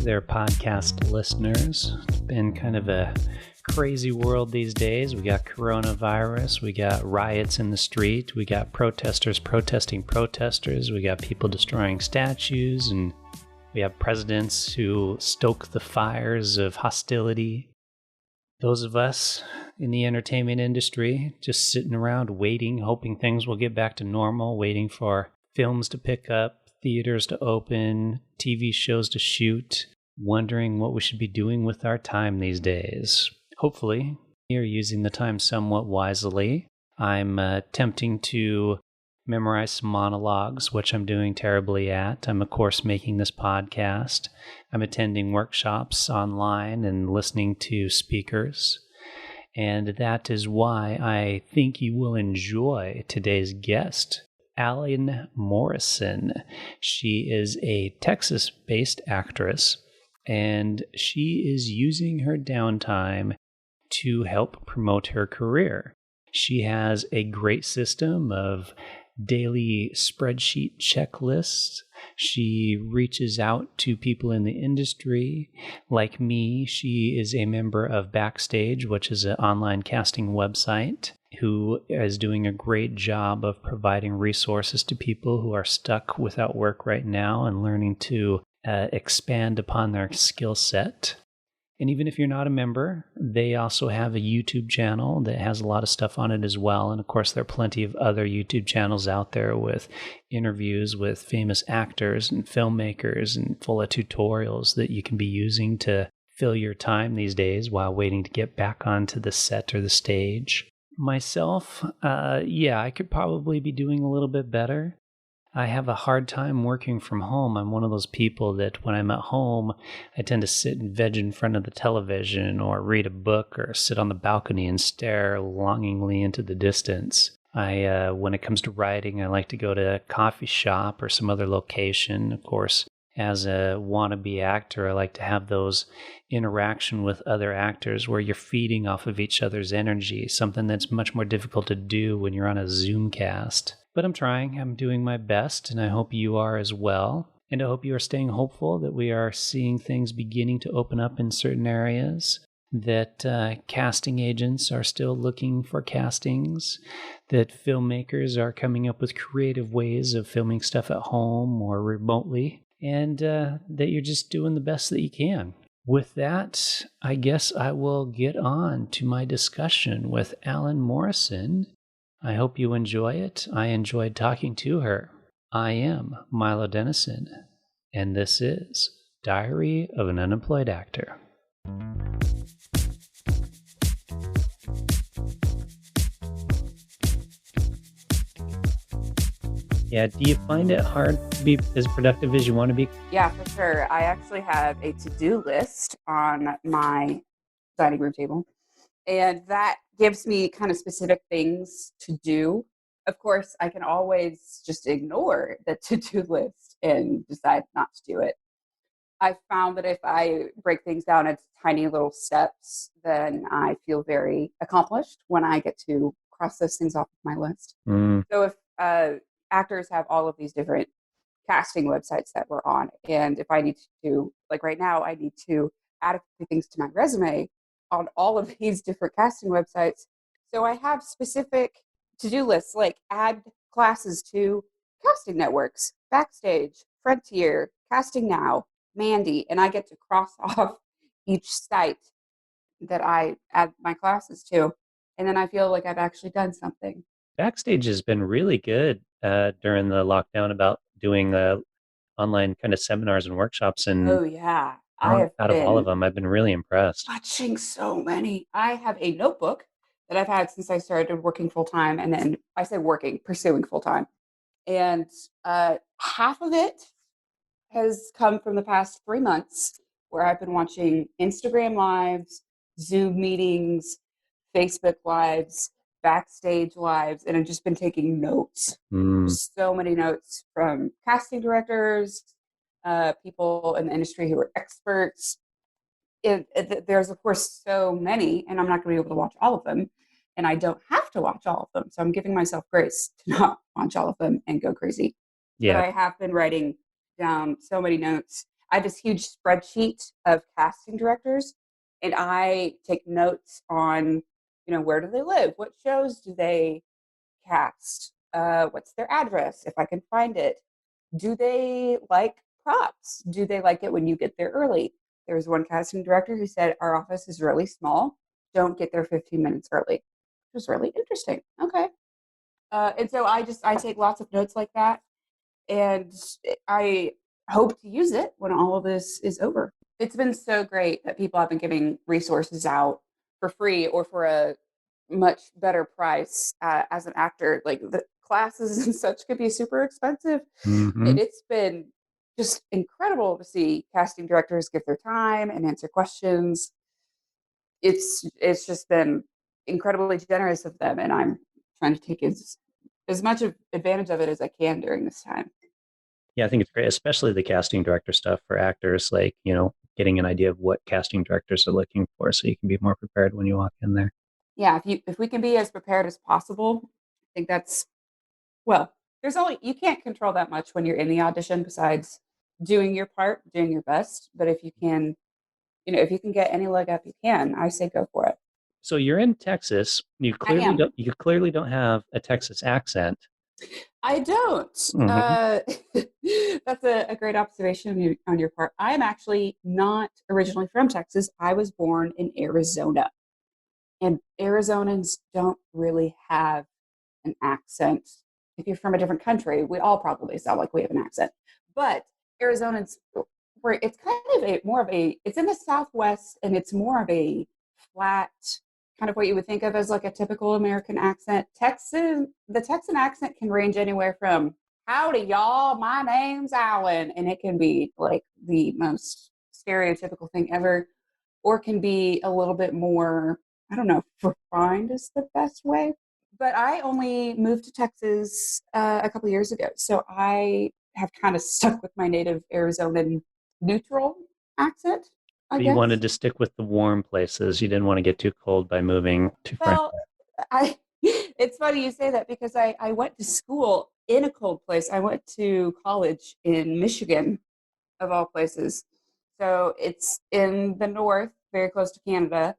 there, podcast listeners. It's been kind of a crazy world these days. We got coronavirus, we got riots in the street, we got protesters protesting protesters, we got people destroying statues, and we have presidents who stoke the fires of hostility. Those of us in the entertainment industry just sitting around waiting, hoping things will get back to normal, waiting for films to pick up, theaters to open, TV shows to shoot, wondering what we should be doing with our time these days. Hopefully, you're using the time somewhat wisely. I'm attempting to memorize some monologues, which I'm doing terribly at. I'm, of course, making this podcast. I'm attending workshops online and listening to speakers. And that is why I think you will enjoy today's guest, Allyn Morrison. She is a Texas-based actress, and she is using her downtime to help promote her career. She has a great system of daily spreadsheet checklists. She reaches out to people in the industry. Like me, she is a member of Backstage, which is an online casting website, who is doing a great job of providing resources to people who are stuck without work right now and learning to expand upon their skill set. And even if you're not a member, they also have a YouTube channel that has a lot of stuff on it as well. And of course, there are plenty of other YouTube channels out there with interviews with famous actors and filmmakers and full of tutorials that you can be using to fill your time these days while waiting to get back onto the set or the stage. Myself, I could probably be doing a little bit better. I have a hard time working from home. I'm one of those people that when I'm at home, I tend to sit and veg in front of the television or read a book or sit on the balcony and stare longingly into the distance. When it comes to writing, I like to go to a coffee shop or some other location. Of course, as a wannabe actor, I like to have those interaction with other actors where you're feeding off of each other's energy, something that's much more difficult to do when you're on a Zoom cast. But I'm trying. I'm doing my best, and I hope you are as well. And I hope you are staying hopeful that we are seeing things beginning to open up in certain areas, that casting agents are still looking for castings, that filmmakers are coming up with creative ways of filming stuff at home or remotely, and that you're just doing the best that you can. With that, I guess I will get on to my discussion with Allyn Morrison. I hope you enjoy it. I enjoyed talking to her. I am Milo Dennison, and this is Diary of an Unemployed Actor. Yeah, do you find it hard to be as productive as you want to be? Yeah, for sure. I actually have a to-do list on my dining room table, and that gives me kind of specific things to do. Of course, I can always just ignore the to-do list and decide not to do it. I found that if I break things down into tiny little steps, then I feel very accomplished when I get to cross those things off of my list. So if actors have all of these different casting websites that we're on, and if I need to, like right now, I need to add a few things to my resume on all of these different casting websites. So I have specific to-do lists, like add classes to casting networks, Backstage, Frontier, Casting Now, Mandy, and I get to cross off each site that I add my classes to. And then I feel like I've actually done something. Backstage has been really good during the lockdown about doing online kind of seminars and workshops. And oh, yeah. Out of all of them, I've been really impressed. Watching so many. I have a notebook that I've had since I started working full-time. And then I say working, pursuing full-time. And half of it has come from the past 3 months where I've been watching Instagram lives, Zoom meetings, Facebook lives, Backstage lives, and I've just been taking notes. So many notes from casting directors, people in the industry who are experts. There's, of course, so many, and I'm not going to be able to watch all of them, and I don't have to watch all of them. So I'm giving myself grace to not watch all of them and go crazy. Yeah. But I have been writing down so many notes. I have this huge spreadsheet of casting directors, and I take notes on, where do they live? What shows do they cast? What's their address, if I can find it? Do they like props? Do they like it when you get there early? There was one casting director who said, our office is really small. Don't get there 15 minutes early. It was really interesting. Okay. And so I take lots of notes like that. And I hope to use it when all of this is over. It's been so great that people have been giving resources out for free or for a much better price as an actor. Like the classes and such could be super expensive. Mm-hmm. And it's been just incredible to see casting directors give their time and answer questions. It's just been incredibly generous of them, and I'm trying to take as much of advantage of it as I can during this time. Yeah, I think it's great, especially the casting director stuff for actors, like, getting an idea of what casting directors are looking for so you can be more prepared when you walk in there. Yeah, if we can be as prepared as possible, I think that's well, you can't control that much when you're in the audition besides doing your part, doing your best. But if you can get any leg up you can, I say go for it. So you're in Texas. I am. You clearly don't have a Texas accent. I don't. Mm-hmm. That's a great observation on your part. I'm actually not originally from Texas. I was born in Arizona, and Arizonans don't really have an accent. If you're from a different country, we all probably sound like we have an accent. But Arizonans, where it's kind of it's in the Southwest, and it's more of a flat, kind of what you would think of as like a typical American accent. The Texan accent can range anywhere from "Howdy, y'all, my name's Allyn," and it can be like the most stereotypical thing ever, or can be a little bit more, I don't know, refined is the best way. But I only moved to Texas a couple of years ago, so I have kind of stuck with my native Arizonan neutral accent, I But you guess. wanted to stick with the warm places. You didn't want to get too cold by moving too far. Well, I it's funny you say that because I went to school in a cold place. I went to college in Michigan, of all places. So it's in the north, very close to Canada,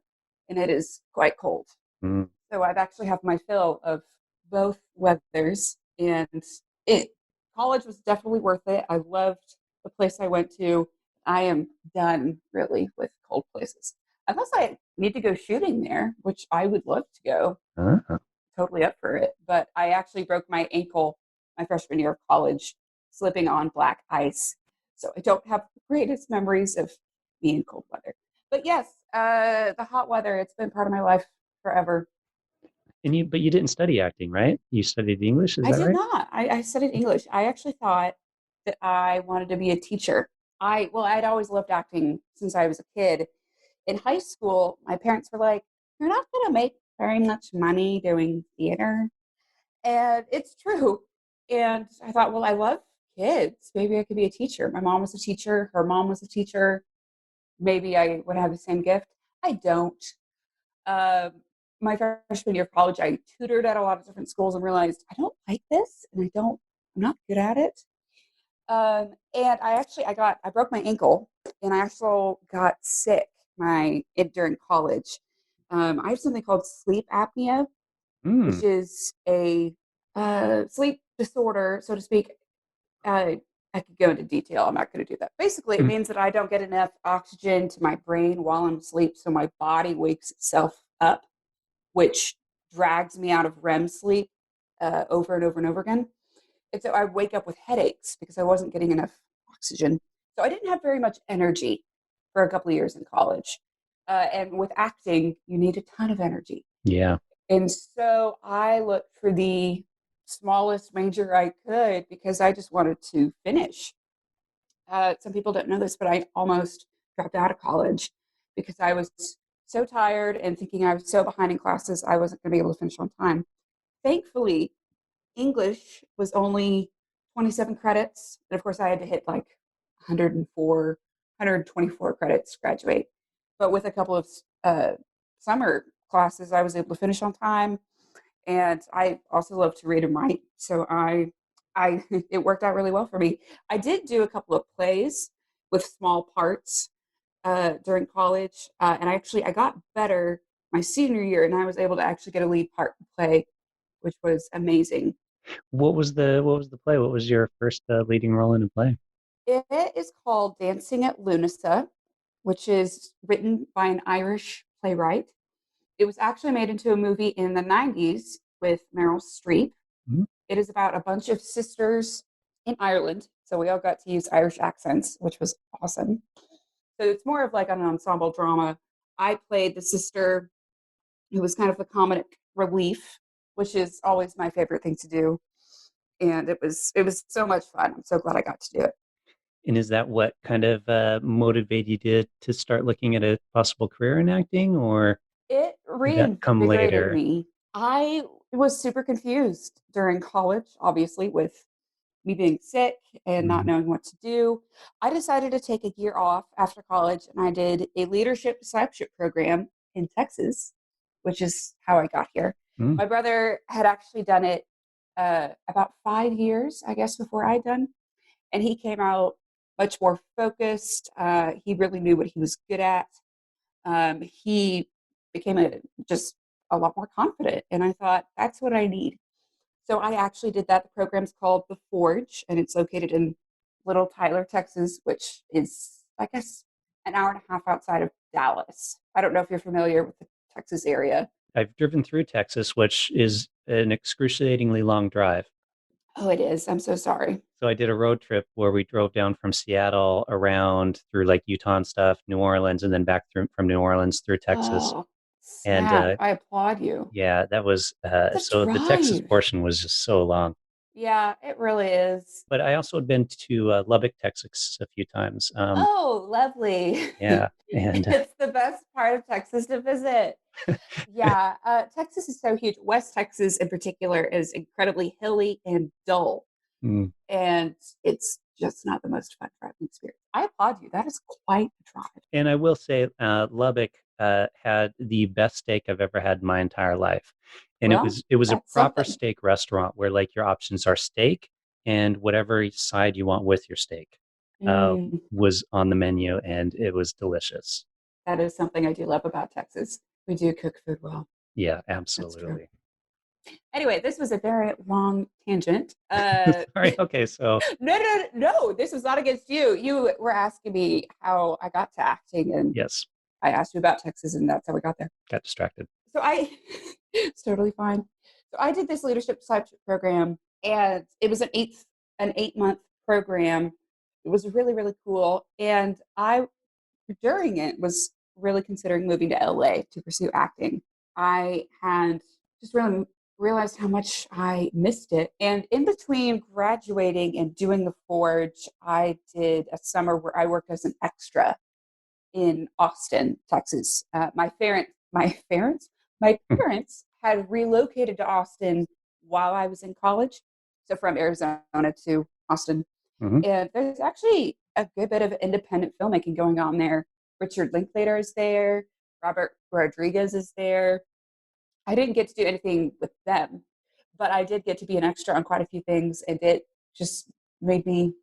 and it is quite cold. Mm. So I've actually have my fill of both weathers, and it college was definitely worth it. I loved the place I went to. I am done really with cold places. Unless I need to go shooting there, which I would love to go. Uh-huh. Totally up for it. But I actually broke my ankle my freshman year of college slipping on black ice. So I don't have the greatest memories of being in cold weather. But yes, the hot weather, it's been part of my life forever. But you didn't study acting, right? You studied English, is I that did right? not. I studied English. I actually thought that I wanted to be a teacher. I'd always loved acting since I was a kid. In high school, my parents were like, "You're not going to make very much money doing theater." And it's true. And I thought, well, I love kids. Maybe I could be a teacher. My mom was a teacher. Her mom was a teacher. Maybe I would have the same gift. I don't. Um, my freshman year of college, I tutored at a lot of different schools and realized I don't like this, and I'm not good at it. And I broke my ankle, and I actually got sick during college. I have something called sleep apnea, Mm. which is a sleep disorder, so to speak. Uh, I could go into detail. I'm not going to do that. Basically, it means that I don't get enough oxygen to my brain while I'm asleep, so my body wakes itself up, which drags me out of REM sleep over and over and over again. And so I wake up with headaches because I wasn't getting enough oxygen. So I didn't have very much energy for a couple of years in college. And with acting, you need a ton of energy. Yeah. And so I looked for the smallest major I could because I just wanted to finish. Some people don't know this, but I almost dropped out of college because I was so tired and thinking I was so behind in classes, I wasn't going to be able to finish on time. Thankfully, English was only 27 credits. And of course, I had to hit like 124 credits to graduate. But with a couple of summer classes, I was able to finish on time. And I also love to read and write. So it worked out really well for me. I did do a couple of plays with small parts during college. And I got better my senior year, and I was able to actually get a lead part to play, which was amazing. What was the play? What was your first leading role in a play? It is called Dancing at Lunasa, which is written by an Irish playwright. It was actually made into a movie in the 90s with Meryl Streep. Mhm. It is about a bunch of sisters in Ireland. So we all got to use Irish accents, which was awesome. So it's more of like an ensemble drama. I played the sister who was kind of the comic relief, which is always my favorite thing to do. And it was so much fun. I'm so glad I got to do it. And is that what kind of motivated you to start looking at a possible career in acting, or It did that come reinvigorated later? me. I was super confused during college, obviously, with me being sick and not Mhm. knowing what to do. I decided to take a year off after college, and I did a leadership discipleship program in Texas, which is how I got here. Mm. My brother had actually done it about 5 years, I guess, before I'd done, and he came out much more focused. He really knew what he was good at. He became just a lot more confident, and I thought that's what I need. So I actually did that. The program's called The Forge, and it's located in Little Tyler, Texas, which is, I guess, an hour and a half outside of Dallas. I don't know if you're familiar with the Texas area. I've driven through Texas, which is an excruciatingly long drive. Oh, it is. I'm so sorry. So I did a road trip where we drove down from Seattle around through like Utah and stuff, New Orleans, and then back through from New Orleans through Texas. Oh, And snap. I applaud you. yeah, that was The so the Texas drive. portion was just so long. Yeah, it really is. But I also had been to Lubbock, Texas a few times. Oh, lovely. Yeah, and It's the best part of Texas to visit. Yeah, Texas is so huge. West Texas, in particular, is incredibly hilly and dull, mm, and it's just not the most fun driving experience. I applaud you. That is quite a drive. and I will say Lubbock had the best steak I've ever had in my entire life. And it Well, was it was a that's proper something. steak restaurant where like your options are steak and whatever side you want with your steak Mm, was on the menu, and it was delicious. that is something I do love about Texas. We do cook food well. Yeah, That's true. absolutely. Anyway, this was a very long tangent. Sorry. Okay, so No. This was not against you. You were asking me how I got to acting, and yes, I asked you about Texas, and that's how we got there. got distracted. So it's totally fine. So I did this leadership discipleship program, and it was an 8 month program. It was really, really cool. And I, during it, was really considering moving to LA to pursue acting. I had just really realized how much I missed it. And in between graduating and doing the Forge, I did a summer where I worked as an extra in Austin, Texas. My parents had relocated to Austin while I was in college, so from Arizona to Austin. Mhm. And there's actually a good bit of independent filmmaking going on there. Richard Linklater is there. Robert Rodriguez is there. I didn't get to do anything with them, but I did get to be an extra on quite a few things, and it just made me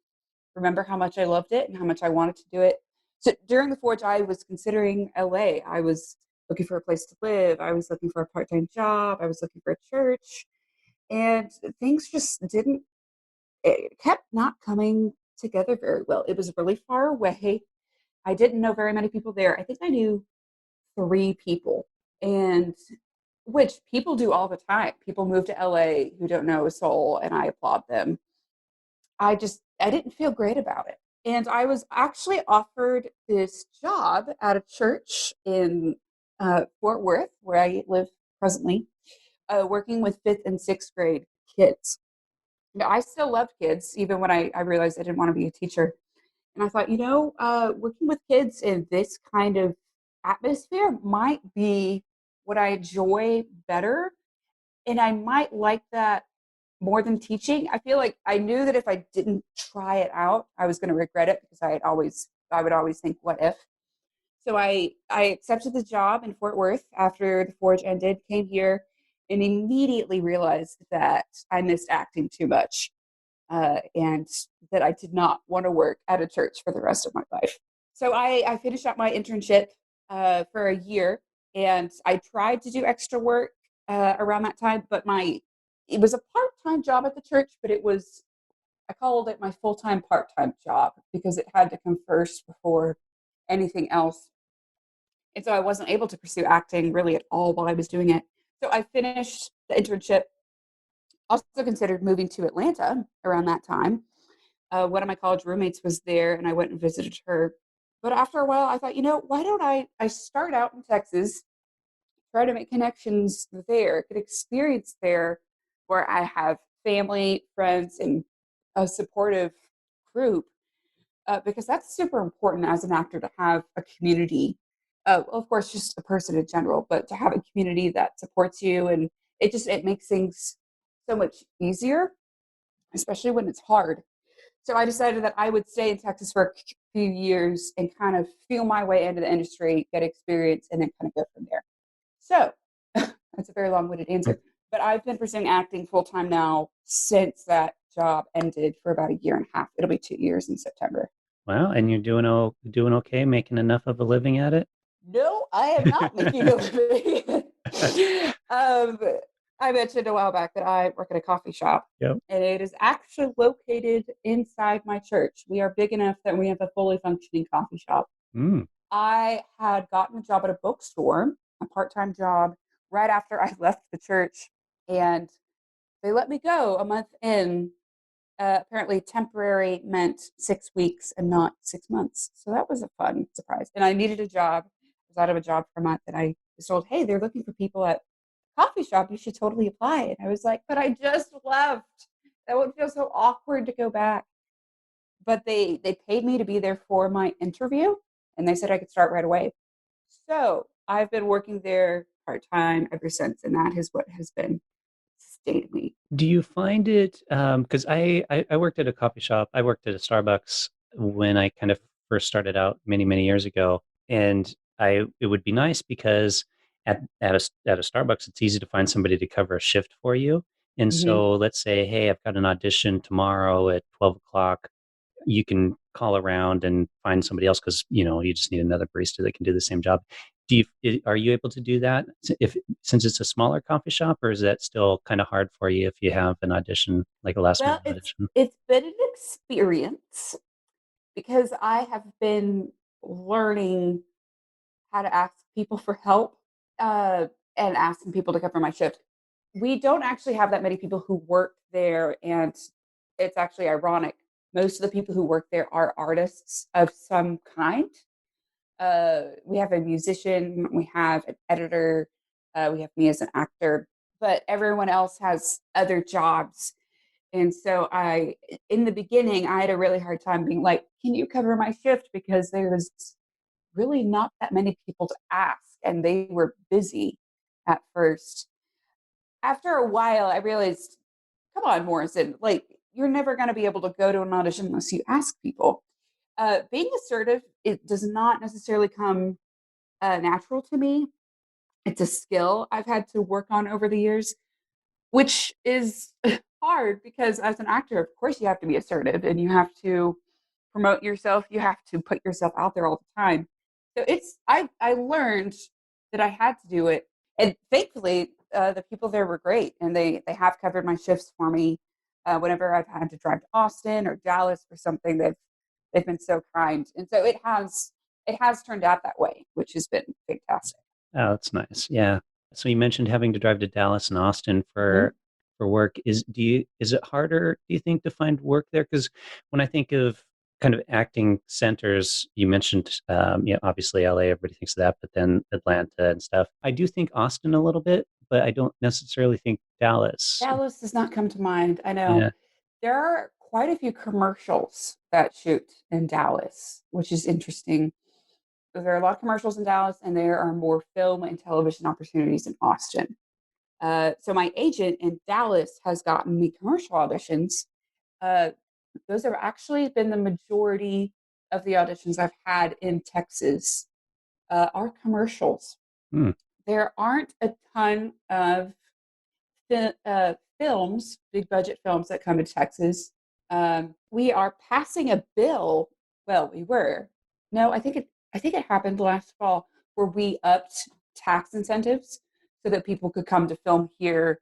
remember how much I loved it and how much I wanted to do it. So during the Forge, I was considering LA. I was looking for a place to live. I was looking for a part time job. I was looking for a church. And things just didn't, it kept not coming together very well. It was really far away. I didn't know very many people there. I think I knew 3 people, and which people do all the time. People move to LA who don't know a soul, and I applaud them. I didn't feel great about it. And I was actually offered this job at a church in Fort Worth, where I live presently, working with fifth and sixth grade kids. Now, I still loved kids, even when I realized I didn't want to be a teacher. And I thought, working with kids in this kind of atmosphere might be what I enjoy better. And I might like that more than teaching. I feel like I knew that if I didn't try it out, I was going to regret it because I would always think, what if? So I accepted the job in Fort Worth after the Forge ended, came here, and immediately realized that I missed acting too much. and that I did not want to work at a church for the rest of my life. So I finished up my internship for a year, and I tried to do extra work around that time, but it was a part-time job at the church, but I called it my full-time part-time job because it had to come first before anything else. And so I wasn't able to pursue acting really at all while I was doing it. So I finished the internship, also considered moving to Atlanta around that time. One of my college roommates was there and I went and visited her. But after a while, I thought, why don't I start out in Texas, try to make connections there, get experience there where I have family, friends, and a supportive group, because that's super important as an actor to have a community. Of course, just a person in general, but to have a community that supports you, and it makes things so much easier, especially when it's hard. So I decided that I would stay in Texas for a few years and kind of feel my way into the industry, get experience, and then kind of go from there. So that's a very long-winded answer, but I've been pursuing acting full time now since that job ended for about a year and a half. It'll be 2 years in September. Wow, and you're doing okay, making enough of a living at it? No, I am not making a living. um, I mentioned a while back that I work at a coffee shop, Yep. and it is actually located inside my church. We are big enough that we have a fully functioning coffee shop. Mm. I had gotten a job at a bookstore, a part-time job, right after I left the church, and they let me go a month in. Apparently, temporary meant 6 weeks and not 6 months. So that was a fun surprise. And I needed a job. I was out of a job for a month, and I was told, "Hey, they're looking for people at a coffee shop. You should totally apply." And I was like, "But I just left. That would feel so awkward to go back." But they paid me to be there for my interview, and they said I could start right away. So I've been working there part time ever since, and that is what has been sustaining me. Do you find it, because I worked at a coffee shop. I worked at a Starbucks when I kind of first started out many, many years ago. And it would be nice because at a Starbucks, it's easy to find somebody to cover a shift for you. And Hmm. so let's say, hey, I've got an audition tomorrow at 12 o'clock. You can call around and find somebody else because you just need another barista that can do the same job. Are you able to do that if since it's a smaller coffee shop, or is that still kind of hard for you if you have an audition, like a last Well, minute it's audition? it's been an experience because I have been learning how to ask people for help, uh, and asking people to cover my shift. We don't actually have that many people who work there, and it's actually ironic. Most of the people who work there are artists of some kind. We have a musician, we have an editor, we have me as an actor, but everyone else has other jobs. And so in the beginning, I had a really hard time being like, can you cover my shift? Because there's really not that many people to ask, and they were busy at first. After a while, I realized, come on, Morrison, like, you're never going to be able to go to an audition unless you ask people. Being assertive, it does not necessarily come natural to me. It's a skill I've had to work on over the years, which is hard because as an actor, of course, you have to be assertive and you have to promote yourself. You have to put yourself out there all the time. So I learned that I had to do it, and thankfully, the people there were great, and they have covered my shifts for me. Whenever I've had to drive to Austin or Dallas for something, they've been so kind, and so it has turned out that way, which has been fantastic. Oh, that's nice. Yeah. So you mentioned having to drive to Dallas and Austin Mhm. for work. Is it harder, do you think, to find work there? Because when I think of kind of acting centers, you mentioned, obviously LA, everybody thinks of that, but then Atlanta and stuff. I do think Austin a little bit, but I don't necessarily think Dallas. Dallas does not come to mind. I know Yeah. there are quite a few commercials that shoot in Dallas, which is interesting. There are a lot of commercials in Dallas, and there are more film and television opportunities in Austin. So my agent in Dallas has gotten me commercial auditions. Uh, those have actually been the majority of the auditions I've had in Texas, are commercials. Hmm. There aren't a ton of films, big budget films that come to Texas. We are passing a bill. Well, we were. No, I think it happened last fall where we upped tax incentives so that people could come to film here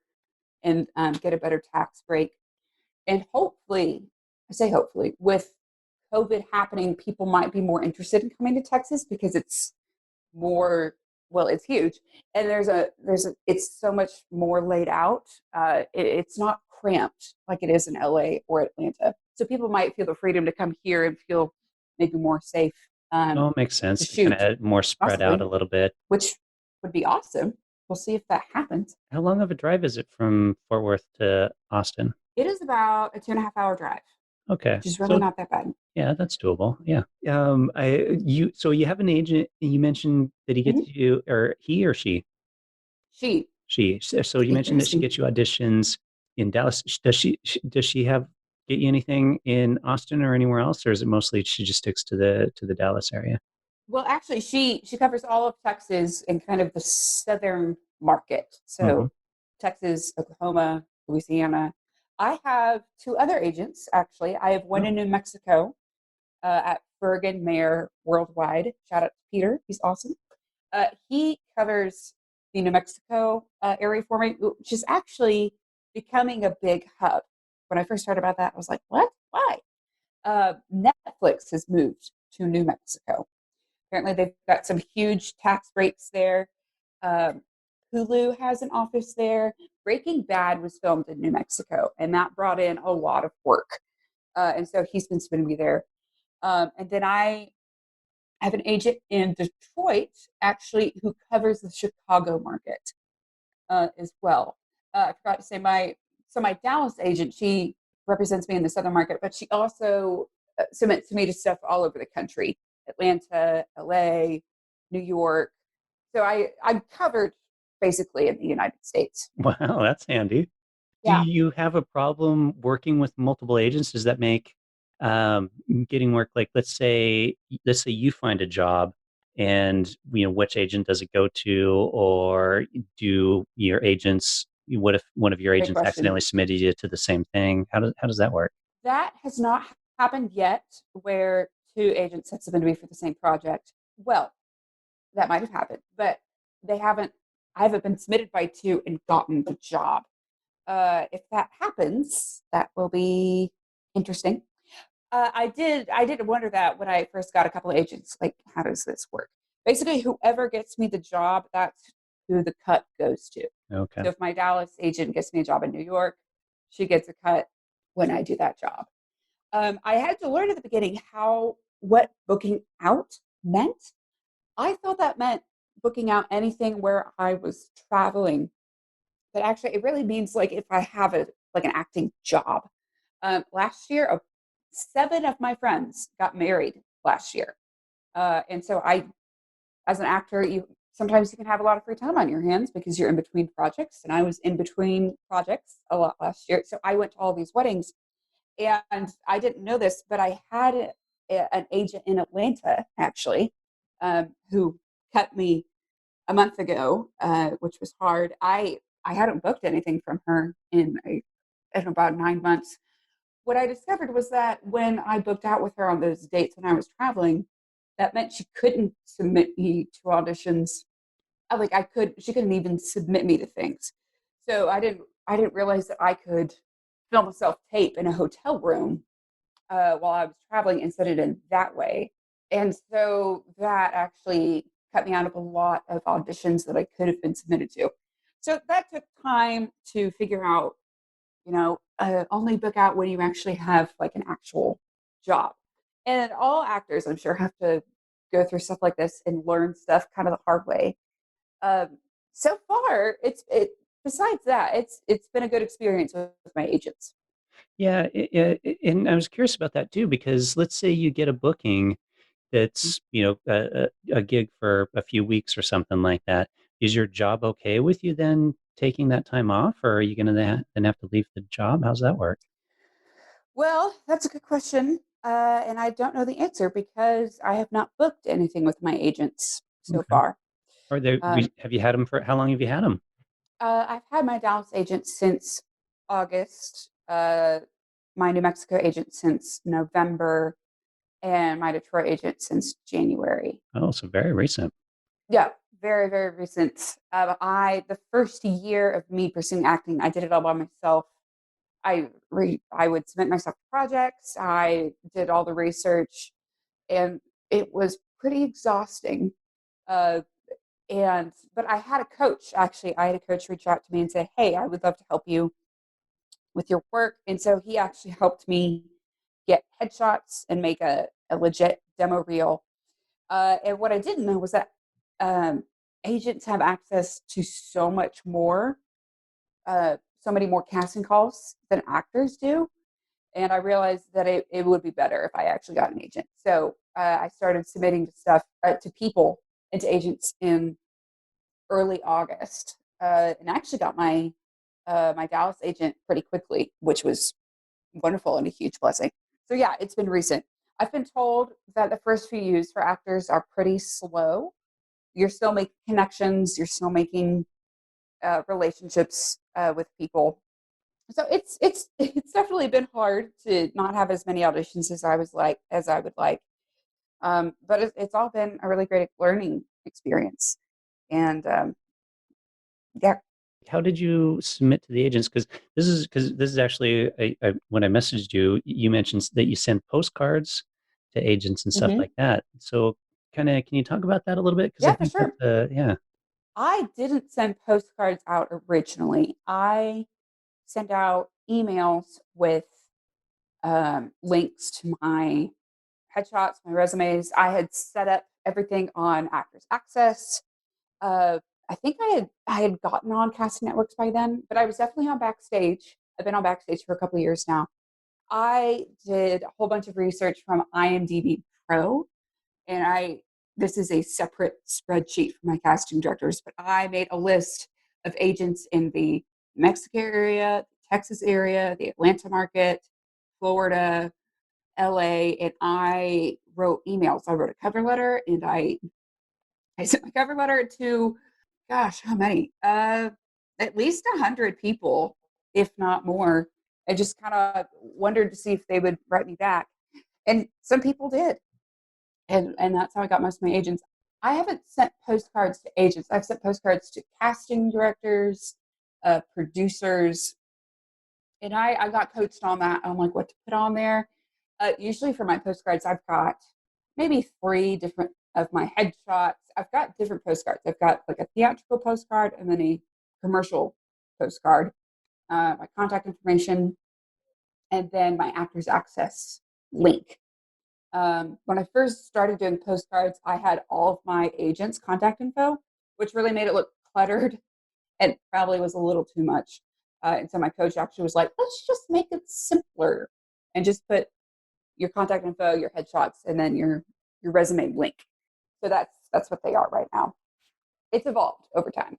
and get a better tax break. And hopefully, I say hopefully, with COVID happening, people might be more interested in coming to Texas because it's more, well, it's huge, and it's so much more laid out. It's not cramped like it is in LA or Atlanta, so people might feel the freedom to come here and feel maybe more safe Oh, it makes to sense. Kind shoot, of more spread out a possibly, little bit. which would be awesome. We'll see if that happens. How long of a drive is it from Fort Worth to Austin? It is about a 2.5 hour drive, Okay. which is really So not that bad. yeah, that's doable. Yeah. So you have an agent, and you mentioned that he gets Mhm. you, or he or she? She, So you mentioned that she interesting. gets you auditions in Dallas. Does she have get you anything in Austin or anywhere else, or is it mostly she just sticks to the Dallas area? Well, actually, she covers all of Texas and kind of the southern market. Hmm. So Texas, Oklahoma, Louisiana. I have two other agents, actually. I have one Oh, in New Mexico at Bergen Mayer Worldwide. Shout out to Peter. He's awesome. He covers the New Mexico area for me, which is actually becoming a big hub. When I first heard about that, I was like, what? Why? Netflix has moved to New Mexico. Apparently, they've got some huge tax breaks there. Um, Hulu has an office there. Breaking Bad was filmed in New Mexico, and that brought in a lot of work. And so he's been spending me there. And then I have an agent in Detroit, actually, who covers the Chicago market as well. I forgot to say my Dallas agent, she represents me in the southern market, but she also submits me to stuff all over the country: Atlanta, LA, New York. So I'm covered basically in the United States. wow, that's handy. Do Yeah, you have a problem working with multiple agents? Does that make um, getting work like let's say you find a job and which agent does it go to, or do your agents what if one of your great agents question. accidentally submitted you to the same thing? How does that work? That has not happened yet, where two agents have submitted me for the same project. Well, that might have happened, but they haven't. I haven't been submitted by two and gotten the job. If that happens, that will be interesting. I did wonder that when I first got a couple of agents. Like, how does this work? Basically, whoever gets me the job, that's who the cut goes to. Okay. So if my Dallas agent gets me a job in New York, she gets a cut when I do that job. I had to learn at the beginning how what booking out meant. I thought that meant booking out anything where I was traveling, but actually, it really means like if I have a like an acting job. Last year, 7 of my friends got married last year, and so as an actor, you sometimes you can have a lot of free time on your hands because you're in between projects, and I was in between projects a lot last year. So I went to all these weddings, and I didn't know this, but I had an agent in Atlanta actually, who cut me a month ago, which was hard. I hadn't booked anything from her in about 9 months. What I discovered was that when I booked out with her on those dates when I was traveling, that meant she couldn't submit me to auditions. Like she couldn't even submit me to things. So I didn't realize that I could film a self tape in a hotel room while I was traveling and set it in that way. And so that actually cut me out of a lot of auditions that I could have been submitted to. So that took time to figure out, only book out when you actually have like an actual job. And all actors, I'm sure, have to go through stuff like this and learn stuff kind of the hard way. So far, besides that, it's been a good experience with my agents. Yeah, and I was curious about that too, because let's say you get a booking that's, a gig for a few weeks or something like that. Is your job okay with you then taking that time off, or are you going to then have to leave the job? How's that work? Well, that's a good question. And I don't know the answer because I have not booked anything with my agents so Okay. far. Um, Have you had them for how long have you had them? I've had my Dallas agent since August. my New Mexico agent since November and my Detroit agent since January. Oh, so very recent. Yeah, very, very recent. The first year of me pursuing acting, I did it all by myself. I would submit myself to projects. I did all the research, and it was pretty exhausting. Uh, but I had a coach. Actually, I had a coach reach out to me and say, "Hey, I would love to help you with your work." And so he actually helped me get headshots and make a legit demo reel. And what I didn't know was that um, agents have access to so many more casting calls than actors do. And I realized that it would be better if I actually got an agent. So I started submitting to people and to agents in early August, and actually got my Dallas agent pretty quickly, which was wonderful and a huge blessing. So yeah, it's been recent. I've been told that the first few years for actors are pretty slow. You're still making connections. You're still making relationships with people. So it's definitely been hard to not have as many auditions as I would like. But it's all been a really great learning experience. And yeah. How did you submit to the agents? Because this is actually when I messaged you, you mentioned that you send postcards to agents and stuff Hmm. like that. So kind of, can you talk about that a little bit? Because I Yeah, for think that sure. yeah. I didn't send postcards out originally. I sent out emails with links to my headshots, my resumes. I had set up everything on Actors Access. Uh, I think I had gotten on casting networks by then, but I was definitely on Backstage. I've been on Backstage for a couple of years now. I did a whole bunch of research from IMDb Pro, and I this is a separate spreadsheet for my casting directors, but I made a list of agents in the Mexico area, Texas area, the Atlanta market, Florida, LA, and I wrote emails. I wrote a cover letter, and I sent my cover letter to, gosh, how many? At least 100 people, if not more. I just kind of wondered to see if they would write me back, and some people did, and that's how I got most of my agents. I haven't sent postcards to agents. I've sent postcards to casting directors, producers, and I got coached on that, on like what to put on there. Usually for my postcards, I've got maybe three different of my headshots. I've got different postcards. I've got like a theatrical postcard and then a commercial postcard, my contact information, and then my Actors Access link. When I first started doing postcards, I had all of my agents' contact info, which really made it look cluttered and probably was a little too much. And so my coach actually was like, let's just make it simpler and just put your contact info, your headshots, and then your resume link. So that's what they are right now. It's evolved over time.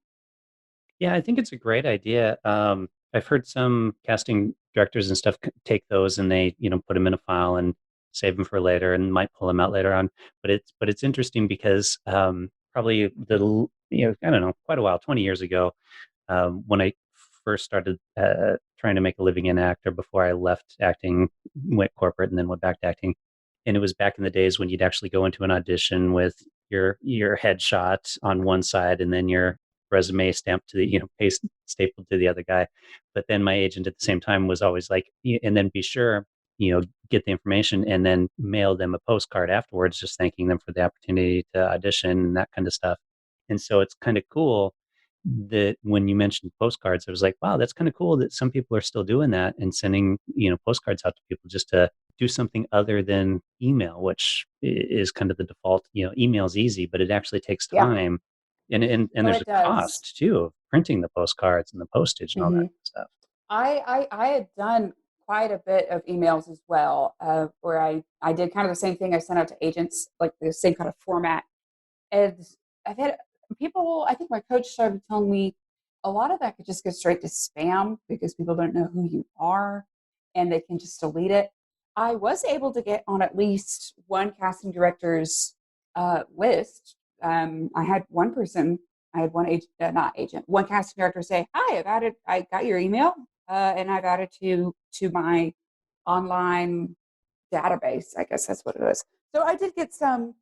Yeah, I think it's a great idea. I've heard some casting directors and stuff take those and they, put them in a file and save them for later and might pull them out later on. But it's interesting because probably I don't know, quite a while, 20 years ago, when I first started trying to make a living in actor before I left acting, went corporate and then went back to acting. And it was back in the days when you'd actually go into an audition with your headshot on one side and then your resume stamped to the, paste stapled to the other guy. But then my agent at the same time was always like, and then be sure, get the information and then mail them a postcard afterwards, just thanking them for the opportunity to audition and that kind of stuff. And so it's kind of cool that when you mentioned postcards, I was like, wow, that's kind of cool that some people are still doing that and sending, postcards out to people just to do something other than email, which is kind of the default. Email's easy, but it actually takes Yeah. time. And Oh, there's it a does. cost too of printing the postcards and the postage and all that Hmm. stuff. I had done quite a bit of emails as well, where I did kind of the same thing. I sent out to agents, like the same kind of format. And I've had people, I think my coach started telling me a lot of that could just go straight to spam because people don't know who you are and they can just delete it. I was able to get on at least one casting director's list. I had one agent, not agent, one casting director say, "Hi, I got your email, and I've added to my online database. I guess that's what it is. So I did get some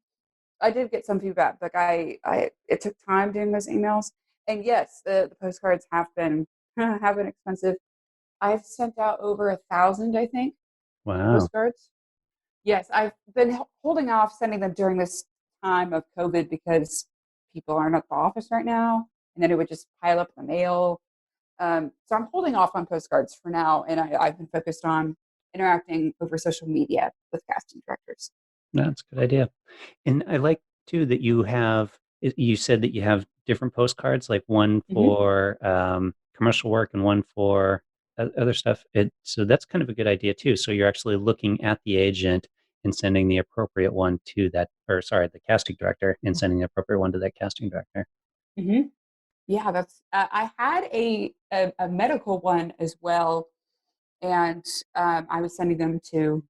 feedback. Like it took time doing those emails. And yes, the postcards have been expensive. I've sent out over 1,000, I think, Wow. postcards. Yes, I've been holding off sending them during this time of COVID because people aren't at the office right now, and then it would just pile up in the mail. So I'm holding off on postcards for now, and I've been focused on interacting over social media with casting directors. No, that's a good idea. And I like too that you said that you have different postcards, like one Hmm. for commercial work and one for other stuff. So that's kind of a good idea too. So you're actually looking at the agent and sending the appropriate one to that, or sorry, the casting director and sending the appropriate one to that casting director. Hmm. Yeah, that's. I had a medical one as well, and I was sending them to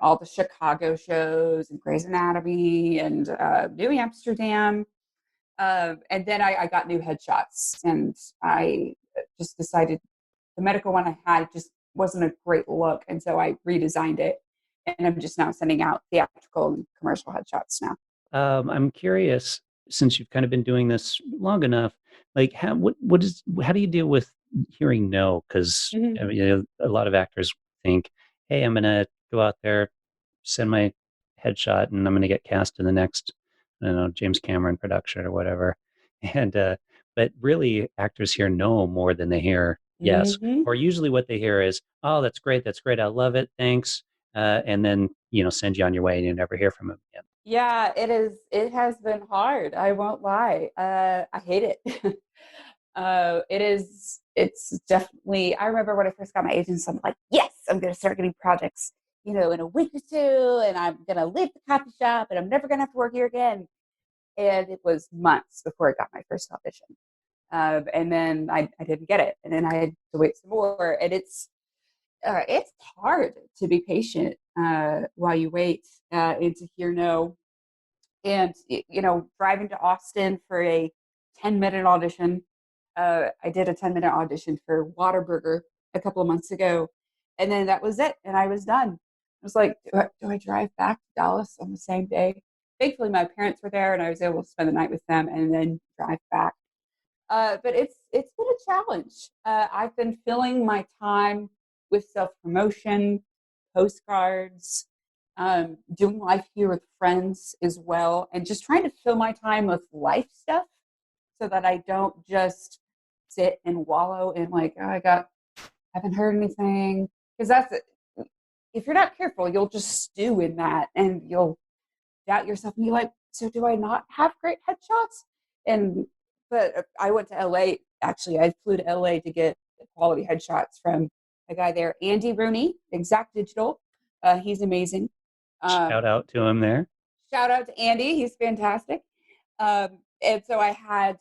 all the Chicago shows and Grey's Anatomy and New Amsterdam. And then I got new headshots, and I just decided the medical one I had just wasn't a great look, and so I redesigned it, and I'm just now sending out theatrical and commercial headshots now. I'm curious, since you've kind of been doing this long enough, like how do you deal with hearing no? Because Hmm. I mean, a lot of actors think, hey, I'm gonna go out there, send my headshot, and I'm gonna get cast in the next, I don't know, James Cameron production or whatever. And but really, actors hear no more than they hear yes. Hmm. Or usually, what they hear is, oh, that's great, I love it, thanks, and then send you on your way, and you never hear from them again. Yeah, it is. It has been hard. I won't lie. I hate it. It is. It's definitely. I remember when I first got my agents. I'm like, yes, I'm going to start getting projects. In a week or two, and I'm going to leave the coffee shop, and I'm never going to have to work here again. And it was months before I got my first audition. And then I didn't get it, and then I had to wait some more. And it's hard to be patient while you wait and to hear no. And driving to Austin for a 10-minute audition. I did a 10-minute audition for Whataburger a couple of months ago, and then that was it, and I was done. I was like, do I drive back to Dallas on the same day? Thankfully, my parents were there, and I was able to spend the night with them, and then drive back. But it's been a challenge. I've been filling my time with self promotion, postcards, doing life here with friends as well, and just trying to fill my time with life stuff so that I don't just sit and wallow in like, oh, haven't heard anything. Because if you're not careful, you'll just stew in that and you'll doubt yourself and be like, so do I not have great headshots? And but I went to LA. Actually, I flew to LA to get quality headshots from a guy there, Andy Rooney, Exact Digital. He's amazing. Shout Um, out to him there. Shout out to Andy. He's fantastic. And so I had,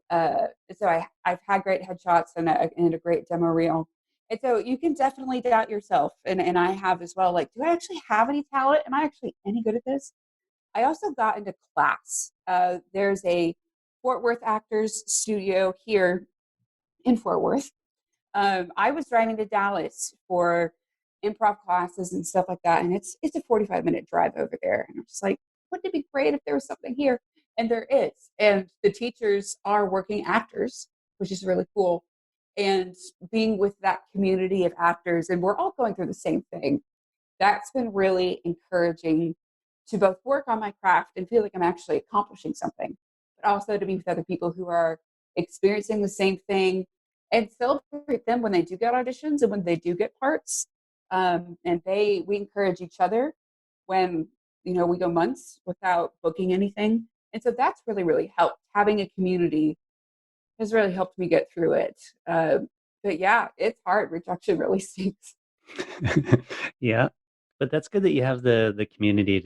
I've had great headshots and a great demo reel. And so you can definitely doubt yourself. And I have as well. Like, do I actually have any talent? Am I actually any good at this? I also got into class. There's a Fort Worth Actors Studio here in Fort Worth. I was driving to Dallas for improv classes and stuff like that, and it's a 45-minute drive over there. And I'm just like, wouldn't it be great if there was something here? And there is. And the teachers are working actors, which is really cool. And being with that community of actors, and we're all going through the same thing. That's been really encouraging to both work on my craft and feel like I'm actually accomplishing something, but also to be with other people who are experiencing the same thing and celebrate them when they do get auditions and when they do get parts. And we encourage each other when we go months without booking anything, and so that's really really helped. Having a community has really helped me get through it. But yeah, it's hard. Rejection really stinks. Yeah. But that's good that you have the community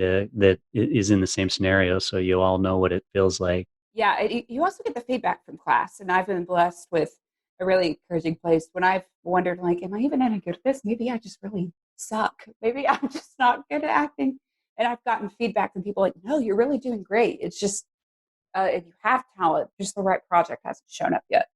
is in the same scenario, so you all know what it feels like. Yeah, you also get the feedback from class, and I've been blessed with a really encouraging place. When I've wondered, like, am I even any good at this? Maybe I just really suck. Maybe I'm just not good at acting. And I've gotten feedback from people like, no, you're really doing great. It's just if you have talent, just the right project hasn't shown up yet.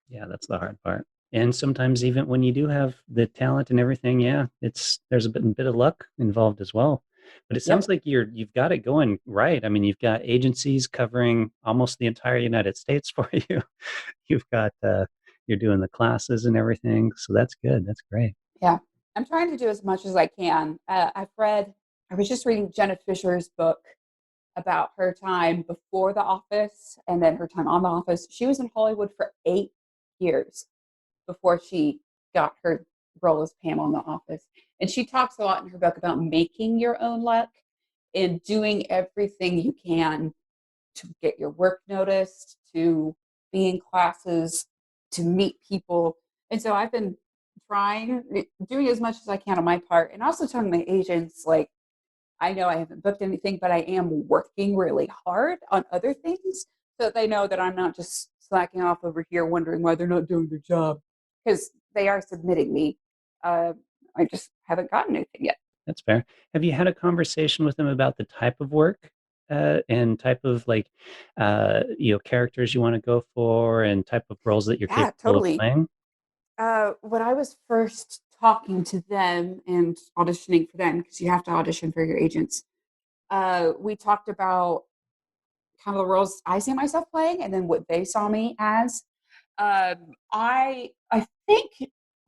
Yeah, that's the hard part. And sometimes even when you do have the talent and everything, yeah, there's a bit of luck involved as well. But it sounds Yep. like you've got it going right. I mean, you've got agencies covering almost the entire United States for you. You've got you're doing the classes and everything, so that's good. That's great. Yeah. I'm trying to do as much as I can. I was just reading Jenna Fisher's book about her time before The Office and then her time on The Office. She was in Hollywood for 8 years before she got her role as Pam on The Office. And she talks a lot in her book about making your own luck and doing everything you can to get your work noticed, to be in classes, to meet people. And so I've been doing as much as I can on my part, and also telling my agents, like, I know I haven't booked anything, but I am working really hard on other things so that they know that I'm not just slacking off over here wondering why they're not doing their job, because they are submitting me. Uh, I just haven't gotten anything yet. That's fair. Have you had a conversation with them about the type of work and type of like characters you want to go for and type of roles that you're Yeah, capable of totally. playing? When I was first talking to them and auditioning for them, because you have to audition for your agents, we talked about kind of the roles I see myself playing and then what they saw me as. I think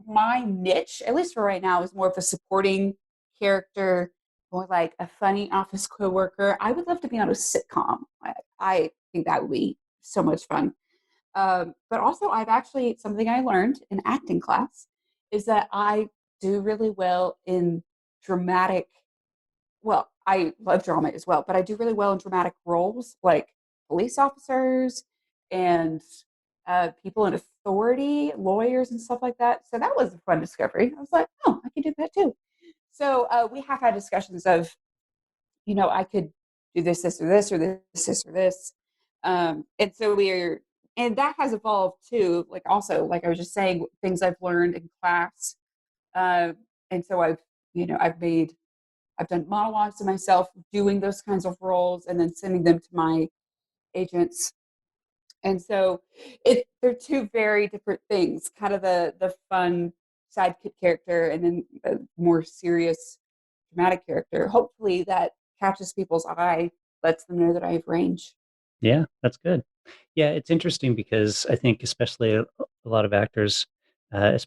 my niche, at least for right now, is more of a supporting character, more like a funny office coworker. I would love to be on a sitcom. I think that would be so much fun. But also, I've actually something I learned in acting class is that I do really well in dramatic. Well, I love drama as well, but I do really well in dramatic roles like police officers and people in authority, lawyers, and stuff like that. So that was a fun discovery. I was like, oh, I can do that too. So we have had discussions of, I could do this, or this, or this, or this. And so and that has evolved too. Like also, like I was just saying, things I've learned in class. Uh, and so I've done monologues to myself doing those kinds of roles and then sending them to my agents. And so they're two very different things, kind of the fun sidekick character and then a more serious dramatic character. Hopefully that catches people's eye, lets them know that I have range. Yeah, that's good. Yeah, it's interesting because I think especially a lot of actors,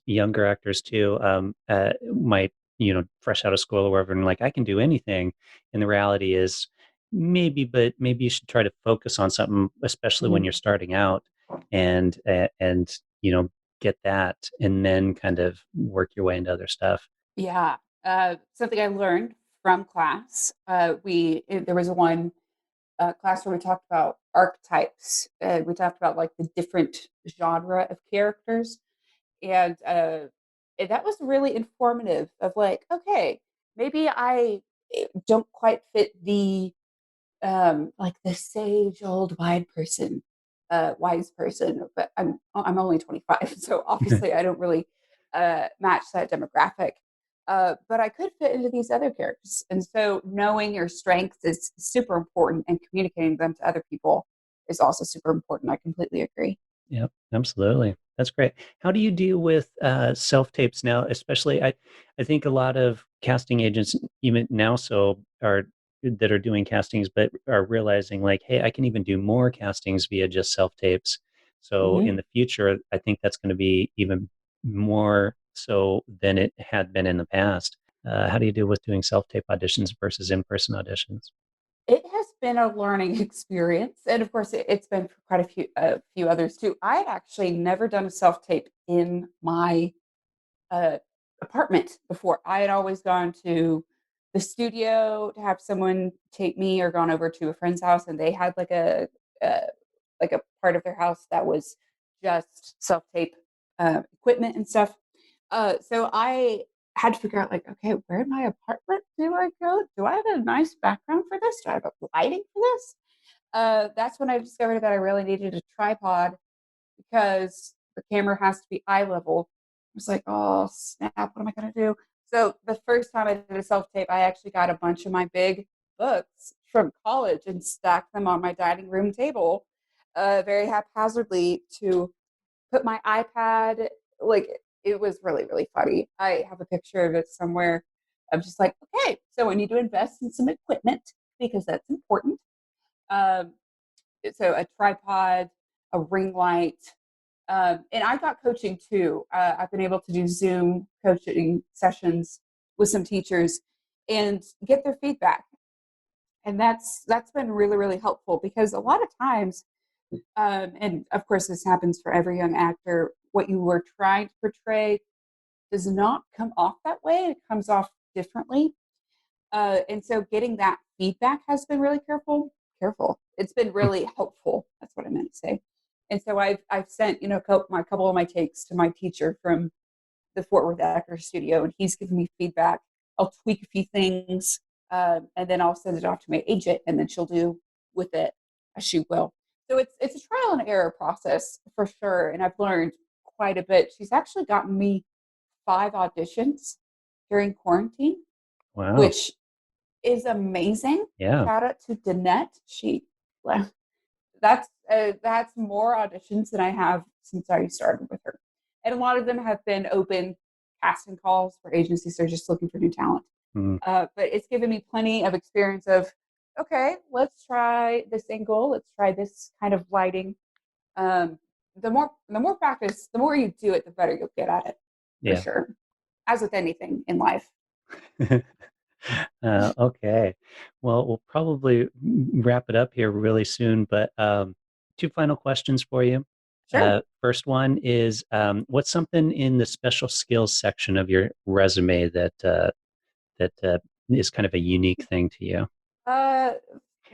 younger actors too, might, fresh out of school or wherever, and like, I can do anything. And the reality is but maybe you should try to focus on something, especially when Mhm. you're starting out and, get that and then kind of work your way into other stuff. Yeah. Something I learned from class. There was one class where we talked about archetypes. We talked about like the different genre of characters, and that was really informative. Of like, okay, maybe I don't quite fit the like the sage old wise person, but I'm only 25, so obviously I don't really match that demographic. But I could fit into these other characters, and so knowing your strengths is super important, and communicating them to other people is also super important. I completely agree. Yep, absolutely. That's great. How do you deal with self-tapes now? Especially, I think a lot of casting agents even now are that are doing castings, but are realizing like, hey, I can even do more castings via just self-tapes. So Hmm. in the future, I think that's going to be even more so than it had been in the past. How do you deal with doing self-tape auditions versus in-person auditions? It has been a learning experience, and of course, it's been for quite a few others too. I had actually never done a self tape in my uh, apartment before. I had always gone to the studio to have someone tape me, or gone over to a friend's house, and they had uh, like a part of their house that was just self tape equipment and stuff. So I had to figure out, like, okay, where in my apartment do I go? Do I have a nice background for this? Do I have a lighting for this? That's when I discovered that I really needed a tripod, because the camera has to be eye level. I was like, oh snap, what am I gonna do? So the first time I did a self tape, I actually got a bunch of my big books from college and stacked them on my dining room table, very haphazardly, to put my iPad like it was really, really funny. I have a picture of it somewhere. I'm just like, okay, so I need to invest in some equipment because that's important. Um, so a tripod, a ring light, and I got coaching too. I've been able to do Zoom coaching sessions with some teachers and get their feedback, and that's been really, really helpful because a lot of times, and of course this happens for every young actor, what you were trying to portray does not come off that way. It comes off differently. And so getting that feedback has been really careful. It's been really helpful. That's what I meant to say. And so I've sent, my couple of my takes to my teacher from the Fort Worth Actor Studio, and he's given me feedback. I'll tweak a few things, and then I'll send it off to my agent, and then she'll do with it as she will. So it's a trial and error process for sure, and I've learned quite a bit. She's actually gotten me 5 auditions during quarantine, Wow. which is amazing. Yeah. Shout out to Danette. That's more auditions than I have since I started with her, and a lot of them have been open casting calls for agencies that are just looking for new talent. Mm. But it's given me plenty of experience of, okay, let's try this angle, let's try this kind of lighting. The more practice, the more you do it, the better you'll get at it, for Yeah. sure. As with anything in life. Okay. Well, we'll probably wrap it up here really soon, but two final questions for you. Sure. First one is, what's something in the special skills section of your resume that is kind of a unique thing to you? Uh,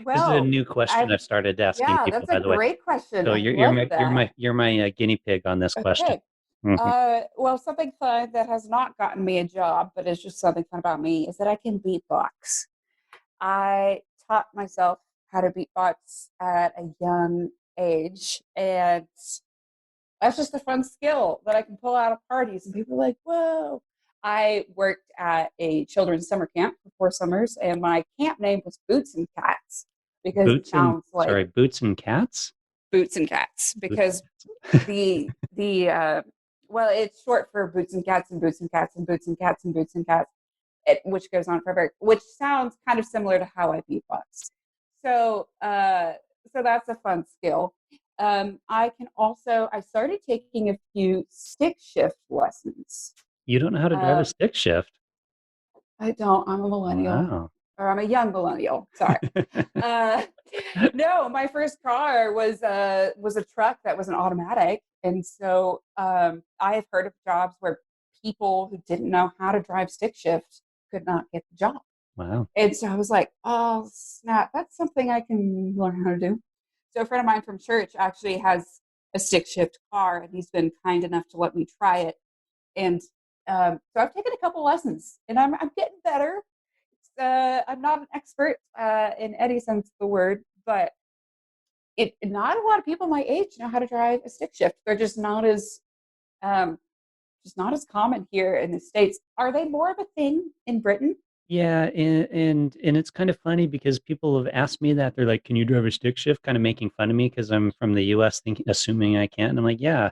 This is a well, new question I've started asking yeah, people, that's a by the way. great question. So I you're love my you're that. my you're my guinea pig on this question. Okay. Hmm. Well, something fun that has not gotten me a job, but is just something fun about me is that I can beatbox. I taught myself how to beatbox at a young age, and that's just a fun skill that I can pull out of parties, and people are like, "Whoa!" I worked at a children's summer camp for 4 summers, and my camp name was Boots and Cats because it sounds like Boots and cats? boots and cats. Boots Because and cats. the well, it's short for boots and cats and boots and cats and boots and cats and boots and cats, which goes on forever, which sounds kind of similar to how I beatbox. So, so that's a fun skill. I started taking a few stick shift lessons. You don't know how to drive a Uh, stick shift? I don't. I'm a millennial, Wow. or I'm a young millennial. Sorry. Uh, no, my first car was a truck that was an automatic, and so I have heard of jobs where people who didn't know how to drive stick shift could not get the job. Wow. And so I was like, oh snap, that's something I can learn how to do. So a friend of mine from church actually has a stick shift car, and he's been kind enough to let me try it. And so I've taken a couple lessons, and I'm getting better. I'm not an expert in any sense of the word, but not a lot of people my age know how to drive a stick shift. They're um, just not as common here in the States. Are they more of a thing in Britain? Yeah, and it's kind of funny because people have asked me that. They're like, "Can you drive a stick shift?" Kind of making fun of me because I'm from the U.S., thinking, assuming I can. And I'm like, "Yeah,"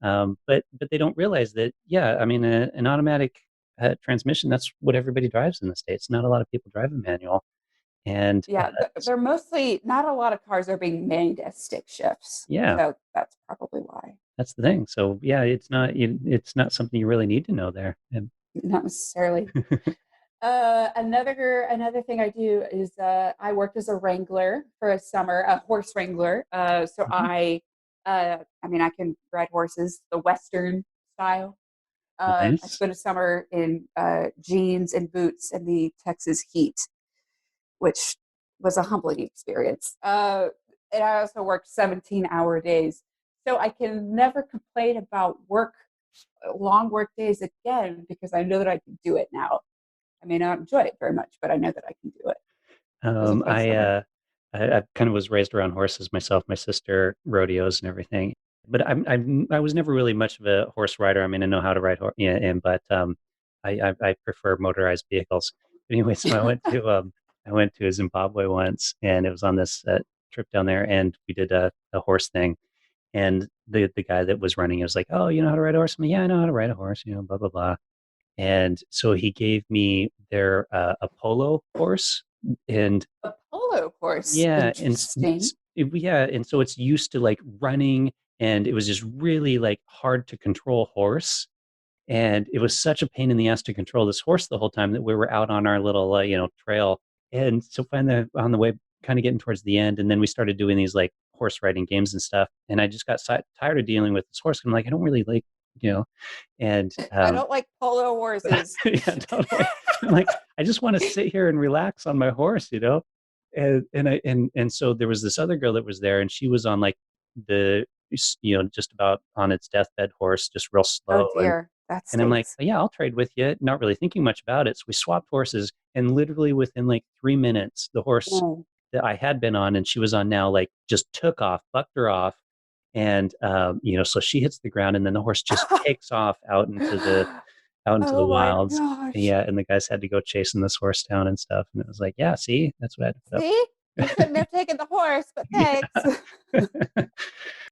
but they don't realize that. Yeah, I mean, an automatic transmission. That's what everybody drives in the States. Not a lot of people drive a manual, and Yeah, they're mostly not a lot of cars are being made as stick shifts, yeah, so that's probably why. that's the thing. So yeah, it's not something you really need to know there. And Not necessarily. Another thing I do is I worked as a wrangler for a summer, a horse wrangler. So Mhm. I mean, I can ride horses the Western style. I Nice. spent a summer in jeans and boots in the Texas heat, which was a humbling experience. And I also worked 17-hour days. So I can never complain about long work days again, because I know that I can do it now. I may not enjoy it very much, but I know that I can do it. It was a Um, fun I, summer. uh, I kind of was raised around horses myself. My sister rodeos and everything, but I was never really much of a horse rider. I mean, I know how to ride horse, yeah, but I prefer motorized vehicles. Anyway, so I went to Zimbabwe once, and it was on this trip down there, and we did a horse thing, and the guy that was running it was like, "Oh, you know how to ride a horse?" I'm like, "Yeah, I know how to ride a horse." Blah blah blah. And so he gave me their a polo horse, and A polo horse. yeah, Interesting. yeah, and so it's used to like running, and it was just really like hard to control horse. And it was such a pain in the ass to control this horse the whole time that we were out on our little, trail. And so finally on the way, kind of getting towards the end, and then we started doing these like horse riding games and stuff. And I just got tired of dealing with this horse. I'm like, I don't really like, you know, and I don't like polo horses. yeah, totally. I'm like, I just want to sit here and relax on my horse. And so there was this other girl that was there, and she was on like the just about on its deathbed horse, just real Oh slow. and dear, that and I'm like, stinks. yeah, I'll trade with you, not really thinking much about it. So we swapped horses, and literally within like 3 minutes, the horse Oh. that I had been on and she was on now, like just took off, bucked her off. And so she hits the ground, and then the horse just takes off out into the Oh my wilds. gosh. Yeah, and the guys had to go chasing this horse down and stuff. And it was like, yeah, see, that's what I had to put up See? You with. shouldn't have taken the horse, but thanks.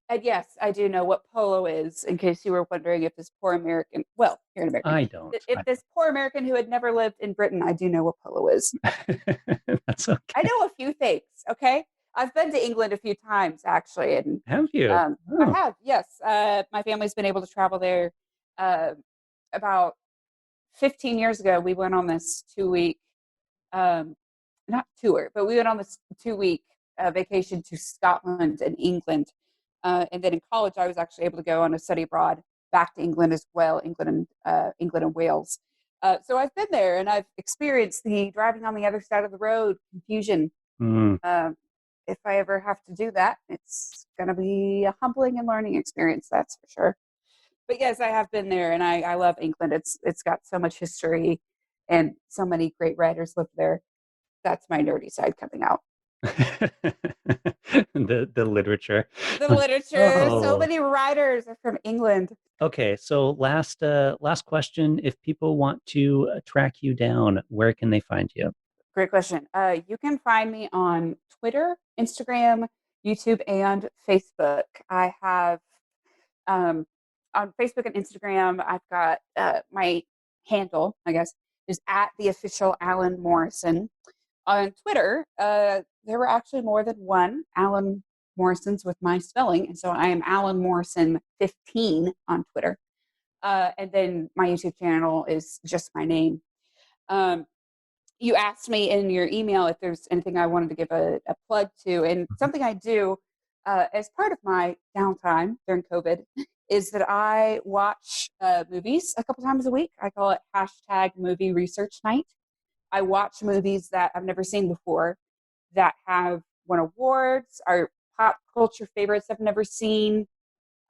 And yes, I do know what polo is, in case you were wondering if this poor American, well, here in America, I don't. if this poor American who had never lived in Britain, I do know what polo is. That's I okay. know a few things, okay? I've been to England a few times, actually, and Have you? I Oh. have, yes. My family's been able to travel there. Uh, about 15 years ago, we went on this 2 week, um, not tour, but we went on this 2 week vacation to Scotland and England. And then in college, I was actually able to go on a study abroad back to England as well, England and Wales. So I've been there, and I've experienced the driving on the other side of the road confusion. Mm. Um, if I ever have to do that, it's going to be a humbling and learning experience, that's for sure. But yes, I have been there, and I love England. It's got so much history, and so many great writers lived there. That's my nerdy side coming out. The literature. The literature, so Oh, many writers are from England. okay. So last question. If people want to track you down, where can they find you? Great question. You can find me on Twitter, Instagram, YouTube, and Facebook. I have on Facebook and Instagram, I've got my handle, I guess, is at the official Allyn Morrison. On Twitter, there were actually more than one Allyn Morrisons with my spelling. And so I am Allyn Morrison 15 on Twitter. And then my YouTube channel is just my name. Um, you asked me in your email if there's anything I wanted to give a plug to. And something I do as part of my downtime during COVID is that I watch movies a couple times a week. I call it hashtag movie research night. I watch movies that I've never seen before that have won awards, are pop culture favorites I've never seen,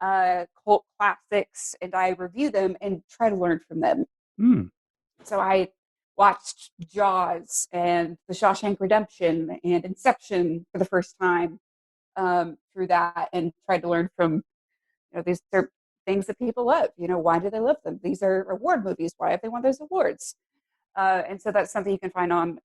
cult classics, and I review them and try to learn from them. Hmm. So I watched Jaws and The Shawshank Redemption and Inception for the first time through that, and tried to learn from, these are things that people love. Why do they love them? These are award movies. Why have they won those awards? And so that's something you can find on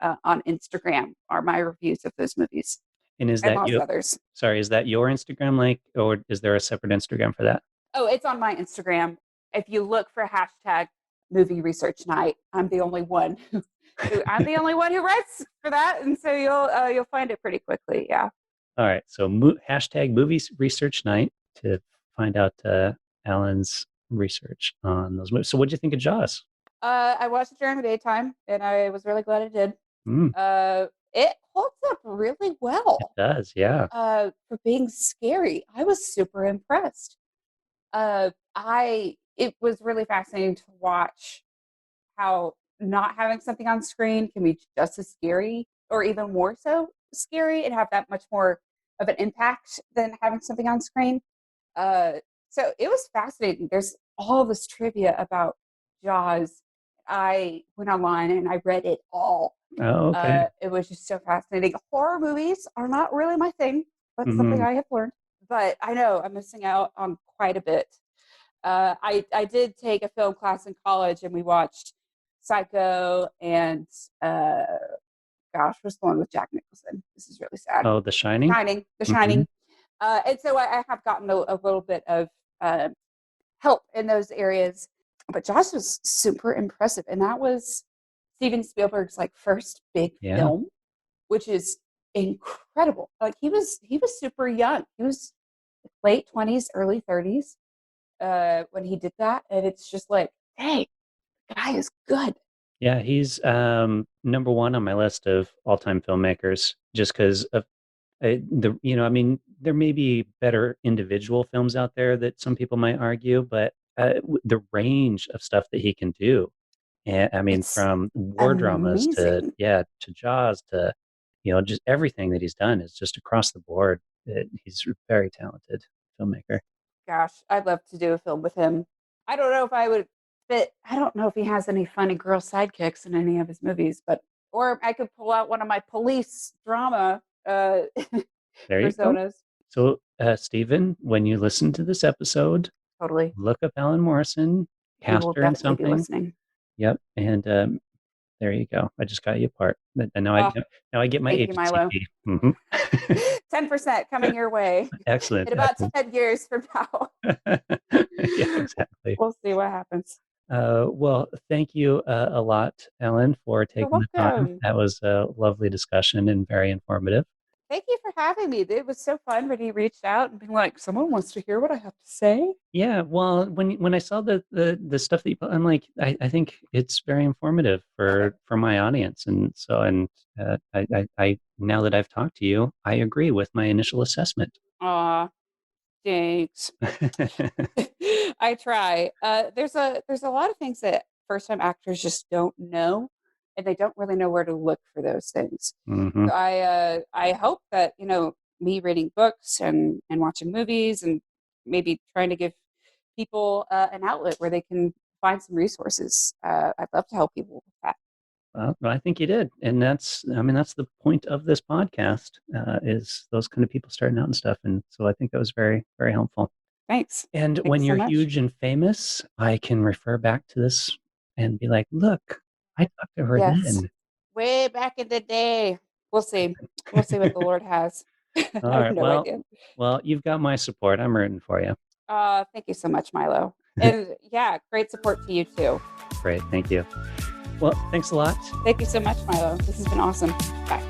Instagram, are my reviews of those movies And is and that lots of you? others. Sorry, is that your Instagram, like, or is there a separate Instagram for that? Oh, it's on my Instagram. If you look for hashtag movie research night, I'm the only one I'm the only one who writes for that, and so you'll find it pretty quickly. Yeah. All right. So hashtag movies research night to find out Alan's research on those movies. So what did you think of Jaws? I watched it during the daytime, and I was really glad I did. Mm, It holds up really it well does. Yeah. for being scary. I was super impressed. It was really fascinating to watch how not having something on screen can be just as scary, or even more so scary, and have that much more of an impact than having something on screen. Uh, so it was fascinating. There's all this trivia about Jaws. I went online and I read it all. Oh, okay. It was just so fascinating. Horror movies are not really my thing. That's something Mm, I have learned. But I know I'm missing out on quite a bit. I did take a film class in college, and we watched Psycho and gosh, what's the one with Jack Nicholson? This is really sad. oh, The Shining. Shining, The Hmm. Shining. And so I have gotten a little bit of help in those areas. But Josh was super impressive, and that was Steven Spielberg's like first big Yeah. film, which is incredible. Like he was super young. He was late 20s, early 30s when he did that, and it's just like, hey, the guy is good. Yeah, he's number one on my list of all-time filmmakers just because of I mean, there may be better individual films out there that some people might argue, but the range of stuff that he can do. And I mean, It's from war dramas to, amazing. yeah, to Jaws to, just everything that he's done is just across the board. He's a very talented filmmaker. Gosh, I'd love to do a film with him. I don't know if I would fit. I don't know if he has any funny girl sidekicks in any of his movies, but or I could pull out one of my police drama There you go. personas. So, Stephen, when you listen to this episode, Totally. look up Allyn Morrison, He cast will her in definitely be something. listening. Yep, and there you go. I just got you a part, and Oh, now I get my thank you, agency Milo. fee. Mhm. 10% coming your way Excellent, in about excellent. 10 years from now. Yeah, exactly. We'll see what happens. Well, thank you a lot, Ellen, for You're taking the time. welcome. That was a lovely discussion and very informative. Thank you for having me. It was so fun when he reached out and being like, someone wants to hear what I have to say. Yeah, well, when I saw the stuff that you put, I'm like, I think it's very informative for my audience, and so I now that I've talked to you, I agree with my initial assessment. Aw, thanks. I try. There's a lot of things that first time actors just don't know, and they don't really know where to look for those things. Hmm. So I hope that me reading books and watching movies and maybe trying to give people an outlet where they can find some resources. I'd love to help people with that. Well, I think you did, and I mean, that's the point of this podcast is those kind of people starting out and stuff, and so I think that was very, very helpful. Thanks. And when Thanks so you're much. huge and famous, I can refer back to this and be like, look, I talked to her Yes. then. Way back in the day. We'll see. We'll see what the Lord has. I All have right. no idea. Well, you've got my support. I'm rooting for you. Thank you so much, Milo. And yeah, great support to you too. Great. Thank you. Well, thanks a lot. Thank you so much, Milo. This has been awesome. Bye.